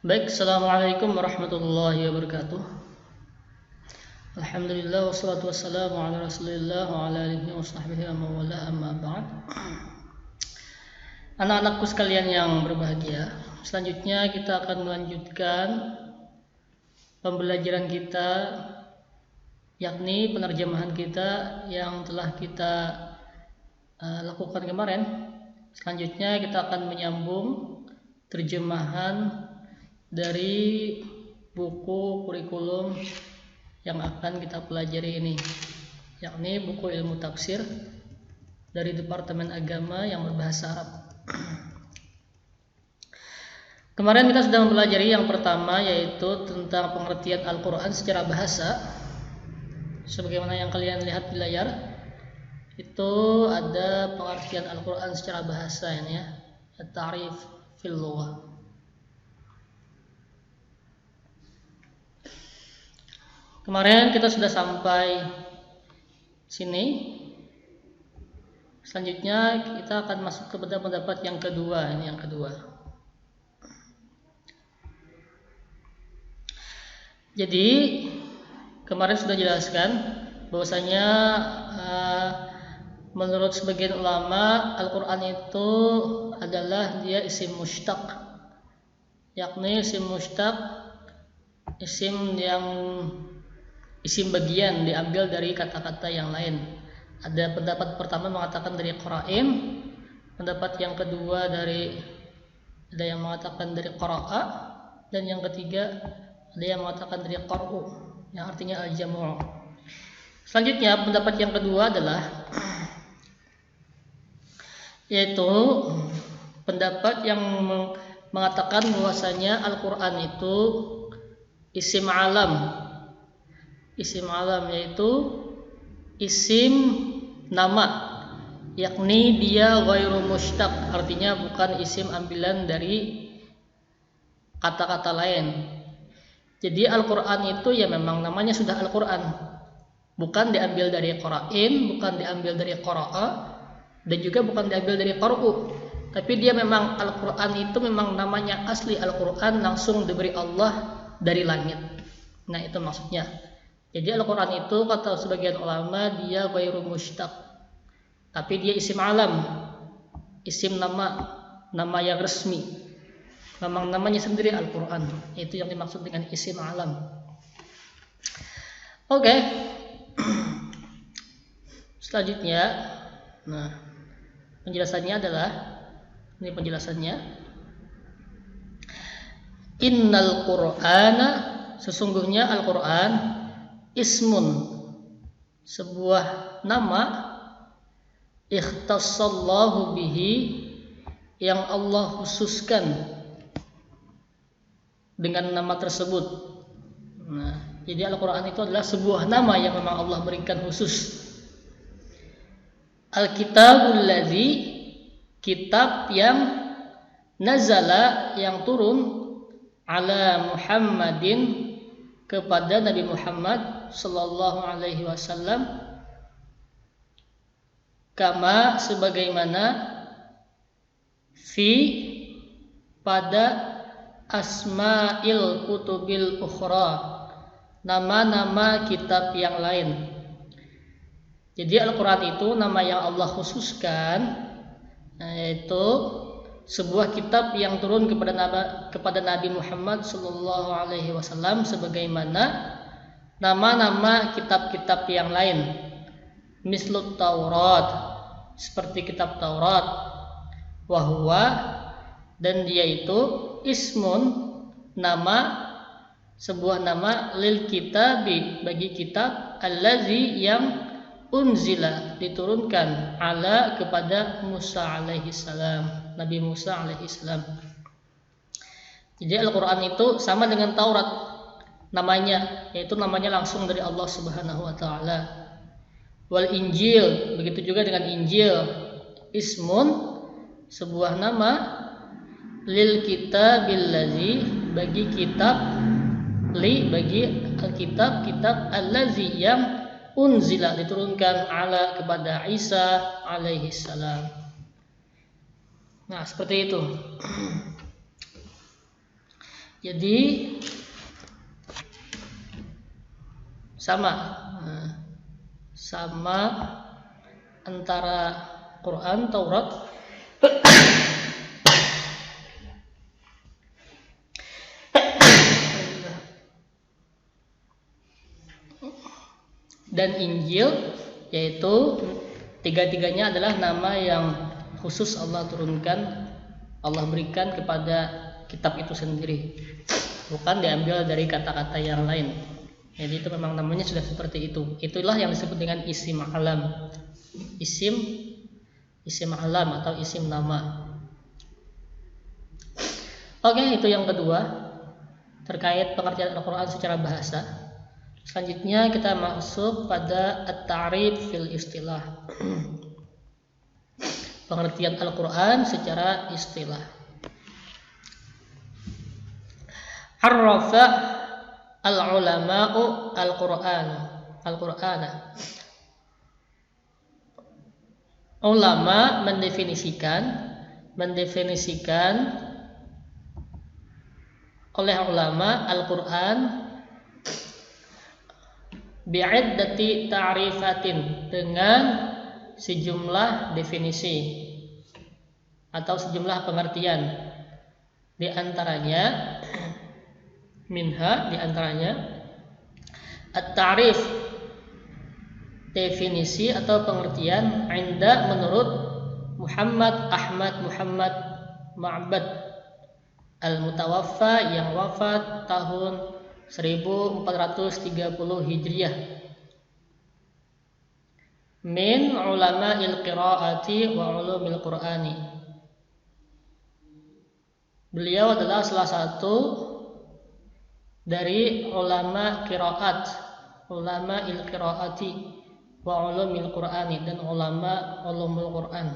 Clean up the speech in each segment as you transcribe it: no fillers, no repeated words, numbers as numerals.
Baik, Assalamualaikum warahmatullahi wabarakatuh. Alhamdulillah wassalatu wassalamu ala rasulillah wa ala alihi wa sahbihi wa mawala amma ba'd. Anak-anakku sekalian yang berbahagia, selanjutnya kita akan melanjutkan pembelajaran kita, yakni penerjemahan kita yang telah kita lakukan kemarin. Selanjutnya kita akan menyambung terjemahan dari buku kurikulum yang akan kita pelajari ini, yakni buku ilmu tafsir dari Departemen Agama yang berbahasa Arab. Kemarin kita sudah mempelajari yang pertama, yaitu tentang pengertian Al-Quran secara bahasa. Sebagaimana yang kalian lihat di layar, itu ada pengertian Al-Quran secara bahasa ini ya, at-ta'rif fil lughah. Kemarin kita sudah sampai sini. Selanjutnya kita akan masuk kepada pendapat yang kedua. Ini yang kedua. Jadi kemarin sudah jelaskan bahwasanya menurut sebagian ulama Al-Quran itu adalah dia isim mushtaq, yakni isim mushtaq, isim bagian diambil dari kata-kata yang lain. Ada pendapat pertama mengatakan dari qara'in, pendapat yang kedua ada yang mengatakan dari qara'a, dan yang ketiga ada yang mengatakan dari qar'u, yang artinya al-jamu'. Selanjutnya pendapat yang kedua adalah yaitu pendapat yang mengatakan bahwasanya Al-Quran itu isim alam. Isim alam yaitu isim nama, yakni dia ghairu mushtaq, artinya bukan isim ambilan dari kata-kata lain. Jadi Al-Quran itu ya memang namanya sudah Al-Quran, bukan diambil dari qara'in, bukan diambil dari qara'a, dan juga bukan diambil dari qar'u. Tapi dia memang Al-Quran itu memang namanya asli Al-Quran, langsung diberi Allah dari langit. Nah itu maksudnya. Jadi Al-Quran itu kata sebagian ulama dia ghairu mushtaq, tapi dia isim alam, isim nama yang resmi, memang namanya sendiri Al-Quran. Itu yang dimaksud dengan isim alam. Oke. Selanjutnya, nah penjelasannya adalah ini penjelasannya. Innal Qur'ana, sesungguhnya Al-Quran ismun, sebuah nama, ikhtassallahu bihi, yang Allah khususkan dengan nama tersebut. Nah, jadi Al-Quran itu adalah sebuah nama yang memang Allah berikan khusus. Al-kitabul ladzi, kitab yang nazala, yang turun, ala Muhammadin, kepada Nabi Muhammad sallallahu alaihi wasallam, kama, sebagaimana, fi, pada, asma'il kutubil ukhra, nama-nama kitab yang lain. Jadi Al-Quran itu nama yang Allah khususkan, yaitu sebuah kitab yang turun kepada Nabi Muhammad sallallahu alaihi wasallam, sebagaimana nama-nama kitab-kitab yang lain. Mislut Taurat, seperti kitab Taurat. Wahwa, dan dia itu ismun, nama, sebuah nama, lil kitabi, bagi kitab, allazi, yang unzila, diturunkan, ala, kepada Musa alaihi salam, Nabi Musa alaihi salam. Jadi Al-Quran itu sama dengan Taurat namanya, yaitu namanya langsung dari Allah Subhanahu wa ta'ala. Wal Injil, begitu juga dengan Injil, ismun, sebuah nama, lil kitabil ladzi, bagi kitab, bagi Alkitab, kitab, allazi, yang unzila, diturunkan, ala, kepada Isa alaihi salam. Nah, seperti itu. Jadi sama antara Quran, Taurat dan Injil, yaitu tiga-tiganya adalah nama yang khusus Allah turunkan, Allah berikan kepada kitab itu sendiri, bukan diambil dari kata-kata yang lain. Jadi itu memang namanya sudah seperti itu. Itulah yang disebut dengan isim alam. Isim alam atau isim nama. Oke, itu yang kedua terkait pengertian Al-Quran secara bahasa. Selanjutnya kita masuk pada at-ta'rif fil istilah. Pengertian Al-Quran secara istilah. Arrafa al-ulama'u Al-Qur'ana. Ulama mendefinisikan oleh ulama Al-Quran bi'iddati ta'rifatin, dengan sejumlah definisi atau sejumlah pengertian. Di antaranya at-ta'rif, definisi atau pengertian menurut Muhammad Ahmad Muhammad Ma'bad al-Mutawaffa, yang wafat tahun 1430 Hijriah, min ulama'il qiraati wa ulumil Qur'ani. Beliau adalah salah satu dari ulama qiraat, ulama'il qiraati wa ulumil Qur'ani, dan ulama ulumul Qur'an.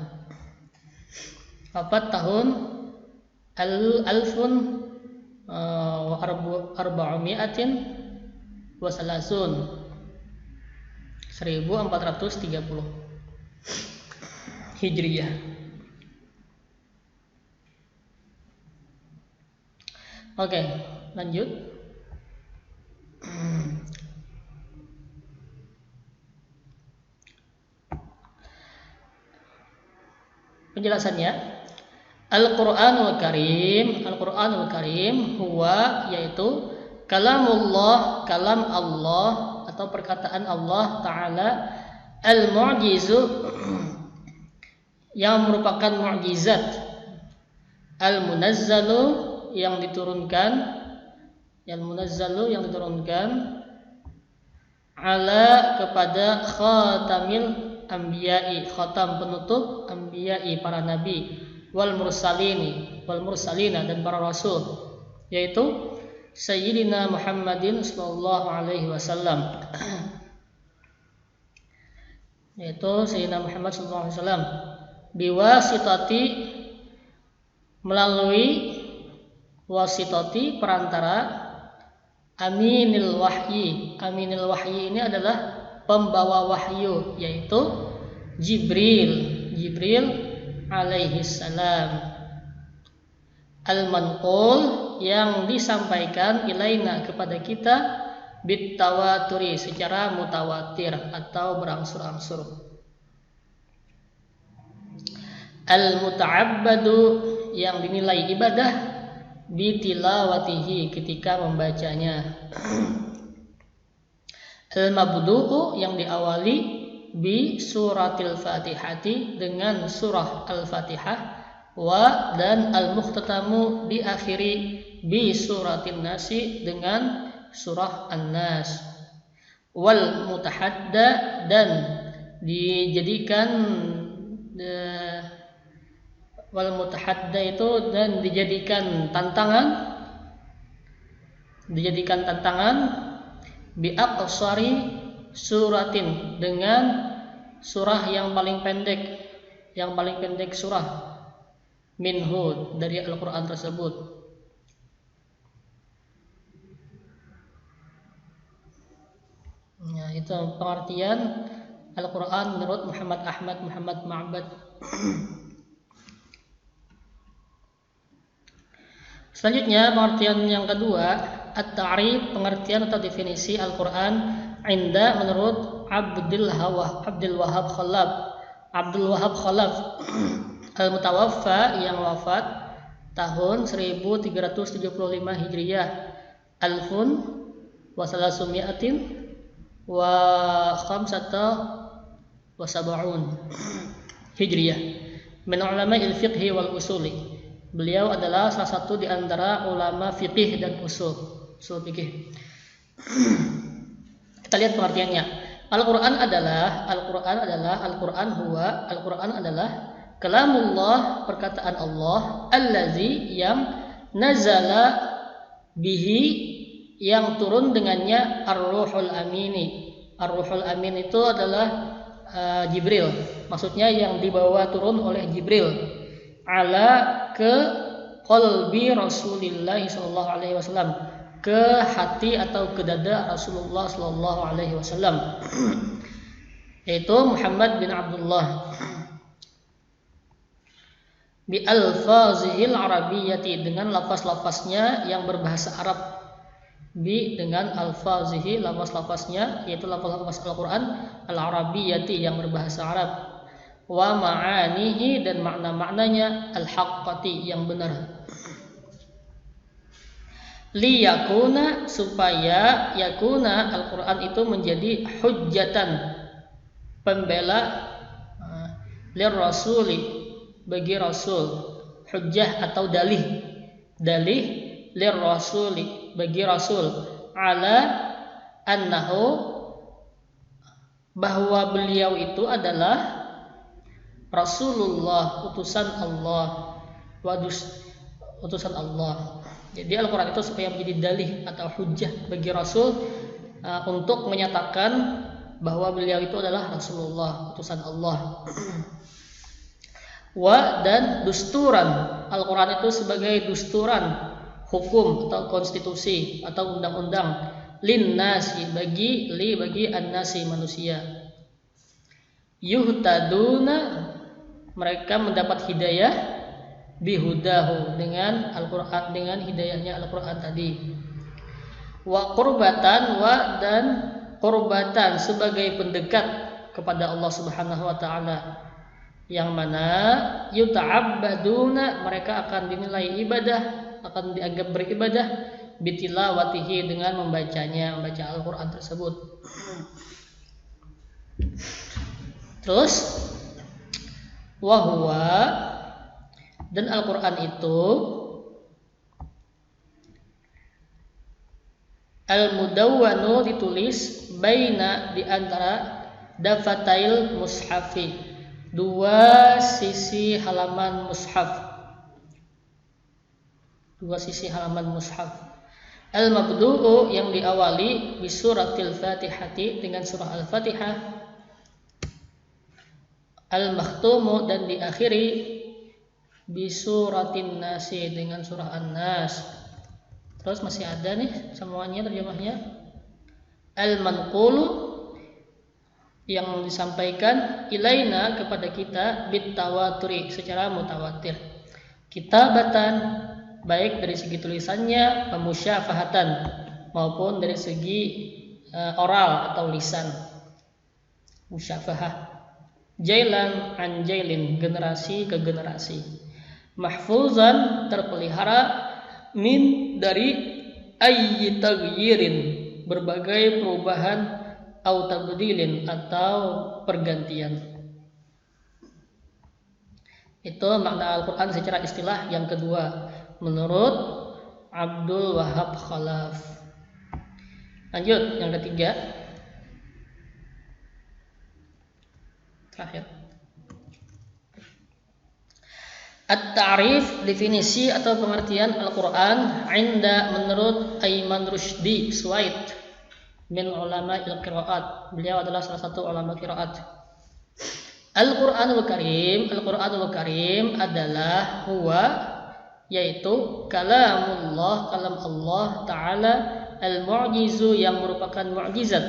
Wafat tahun wa arba'umi'atin wa salasun, 1430 Hijriah. Oke, lanjut. Penjelasannya, Al-Qur'anul Karim huwa, yaitu kalamullah, kalam Allah atau perkataan Allah Ta'ala, al-mu'jizu, yang merupakan mu'jizat, al-munazzalu, yang diturunkan, ala, kepada khatamil anbiya'i, khatam penutup anbiya'i, para nabi, wal mursalina, dan para rasul, yaitu Sayyidina Muhammadin sallallahu alaihi wasallam, yaitu Sayyidina Muhammad sallallahu alaihi wasallam, biwasitati, melalui wasitati, perantara, aminil wahyi. Aminil wahyi ini adalah pembawa wahyu, yaitu Jibril alaihi salam, al-manqul, yang disampaikan ilaina, kepada kita, bitawaturi, secara mutawatir atau berangsur-angsur, al-muta'abbadu, yang dinilai ibadah, bitilawatihi, ketika membacanya, al-mabdu'u, yang diawali, bi suratil fatihati, dengan surah al-fatihah, wa, dan al-mukhtatamu, diakhiri, bi suratin nasi, dengan surah an-nas, wal mutahadda, dan dijadikan wal mutahadda itu, dan dijadikan tantangan, bi aqsari suratin, dengan surah yang paling pendek surah, minhu, dari Al-Quran tersebut. Ya, itu pengertian Al-Quran menurut Muhammad Ahmad Muhammad Ma'bad. Selanjutnya pengertian yang kedua, at-ta'rif, pengertian atau definisi Al-Quran inda menurut Abdul Wahhab Khalaf al-mutawaffa yang wafat tahun 1375 Hijriyah, alfun wa salasumi'atin wa khamsata wa sab'un Hijriyah, min ulama il-fiqhi wal usuli. Beliau adalah salah satu di antara ulama fiqih dan usul fikih. Kita lihat pengertiannya. Al-Quran adalah kalamullah, perkataan Allah, allazi yang nazala bihi, yang turun dengannya ar-ruhul amini. Ar-ruhul amin itu adalah Jibril. Maksudnya yang dibawa turun oleh Jibril ala ke qalbi Rasulillah sallallahu alaihi wasallam, ke hati atau ke dada Rasulullah sallallahu alaihi wasallam, yaitu Muhammad bin Abdullah, bi alfazihil arabiyyati, dengan lafaz-lafaznya yang berbahasa Arab, dengan alfazihi, lafaz-lafaznya yaitu lafaz-lafaz Al-Quran al-arabiyyati yang berbahasa Arab, wa ma'anihi, dan makna-maknanya al-haqqati yang benar, liyakuna, supaya yakuna Al-Quran itu menjadi hujjatan, pembela, lirrasuli, bagi Rasul, hujjah atau dalih lirrasuli, bagi Rasul, ala annahu, bahwa beliau itu adalah Rasulullah, utusan Allah, utusan Allah. Jadi Al-Quran itu supaya menjadi dalih atau hujjah bagi Rasul, untuk menyatakan bahwa beliau itu adalah Rasulullah, utusan Allah. Dan dusturan, Al-Quran itu sebagai dusturan, hukum atau konstitusi atau undang-undang, linnasi, bagi an-nasi, manusia. Yuhtaduna, mereka mendapat hidayah, bihudahu, dengan Al-Quran, dengan hidayahnya Al-Quran tadi. Wa qurbatan, dan qurbatan, sebagai pendekat kepada Allah Subhanahu wa ta'ala, yang mana yuta'abbaduna, mereka akan dinilai ibadah, akan dianggap beribadah, bitilawatihi, dengan membaca Al-Quran tersebut. Terus wahwa, dan Al-Quran itu al-mudawwanu, ditulis, baina, di antara dafatail mushafi, dua sisi halaman mushaf, al-mabdu'u, yang diawali bisuratil fatihati, dengan surah Al-Fatihah, al-makhtumu, dan diakhiri bisuratin nasi, dengan surah An-Nas. Terus masih ada nih semuanya terjemahnya. Al-manqulu, yang disampaikan, ilaina, kepada kita, bitawaturi, secara mutawatir, kitabatan, baik dari segi tulisannya, musyafahatan, maupun dari segi oral atau lisan, musyafahah, jailan an jailin, generasi ke generasi, mahfuzan, terpelihara, min, dari ayyi taghyirin, berbagai perubahan, au tabdilin, atau pergantian. Itu makna Al-Quran secara istilah yang kedua menurut Abdul Wahhab Khalaf. Lanjut yang ketiga, terakhir, at-ta'rif, definisi atau pengertian Al-Quran inda menurut Aiman Rushdi Suwaid, min ulama il-qiraat, beliau adalah salah satu ulama qiraat. Al-Quranul Karim adalah huwa, yaitu kalamullah, kalam Allah Ta'ala, al-mu'jizu, yang merupakan mu'jizat,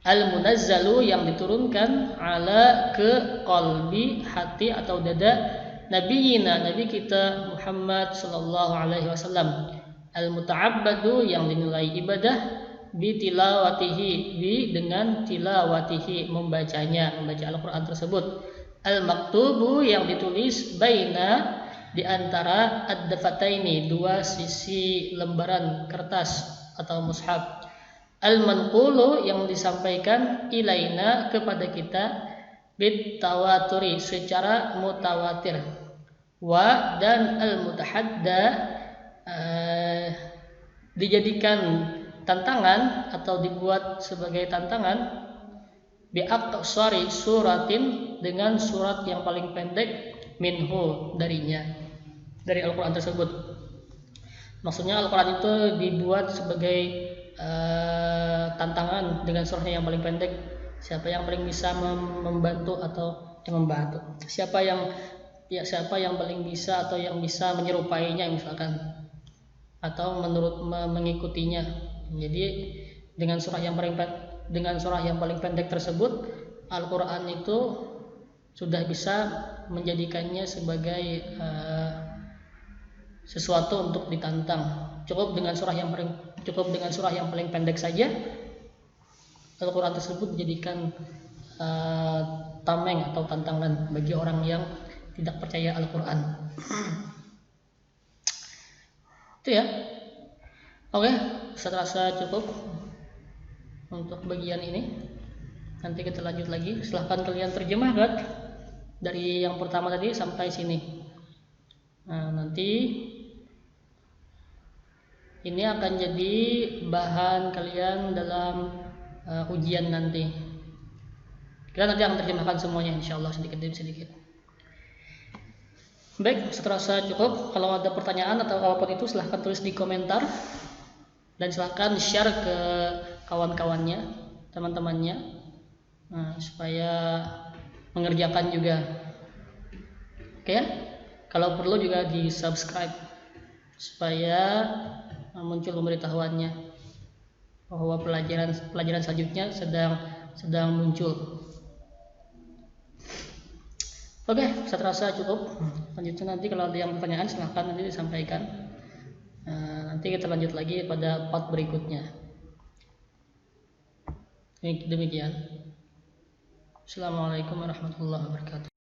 al-munazzalu, yang diturunkan, ala, ke qalbi, hati atau dada, nabiyina, nabi kita Muhammad sallallahu alaihi wasallam, al-muta'abbadu, yang dinilai ibadah, bi tilawatihi, dengan tilawatihi, membaca Al-Qur'an tersebut, al-maktubu, yang ditulis, baina, di antara ad-dafataini, dua sisi lembaran kertas atau mushaf, al-manqulu, yang disampaikan, ilaina, kepada kita, bit tawaturi, secara mutawatir, wa, dan al-mutahadda, dijadikan tantangan atau dibuat sebagai tantangan, bi aqsari suratin, dengan surat yang paling pendek, minhu, darinya, dari Al-Quran tersebut. Maksudnya Al-Quran itu dibuat sebagai tantangan dengan surahnya yang paling pendek. Siapa yang paling bisa membantu atau membantu? Siapa yang paling bisa atau yang bisa menyerupainya misalkan, atau mengikutinya. Jadi dengan surah yang paling pendek tersebut, Al-Quran itu sudah bisa menjadikannya sebagai sesuatu untuk ditantang. Cukup dengan surah yang paling pendek saja, Al-Quran tersebut dijadikan tameng atau tantangan bagi orang yang tidak percaya Al-Quran. Itu ya. Oke, saya rasa cukup untuk bagian ini. Nanti kita lanjut lagi. Silahkan kalian terjemahkan dari yang pertama tadi sampai sini. Nah, nanti ini akan jadi bahan kalian dalam ujian nanti. Kita nanti akan terjemahkan semuanya, insyaallah, sedikit demi sedikit. Baik, seterasa cukup. Kalau ada pertanyaan atau apapun itu, silahkan tulis di komentar, dan silahkan share ke kawan-kawannya, teman-temannya, supaya mengerjakan juga. Oke ya? Kalau perlu juga di subscribe supaya muncul pemberitahuannya bahwa pelajaran selanjutnya sedang muncul. Oke, saya rasa cukup. Lanjutnya nanti kalau ada yang pertanyaan silahkan nanti disampaikan. Nanti kita lanjut lagi pada part berikutnya. Demikian. Assalamualaikum warahmatullahi wabarakatuh.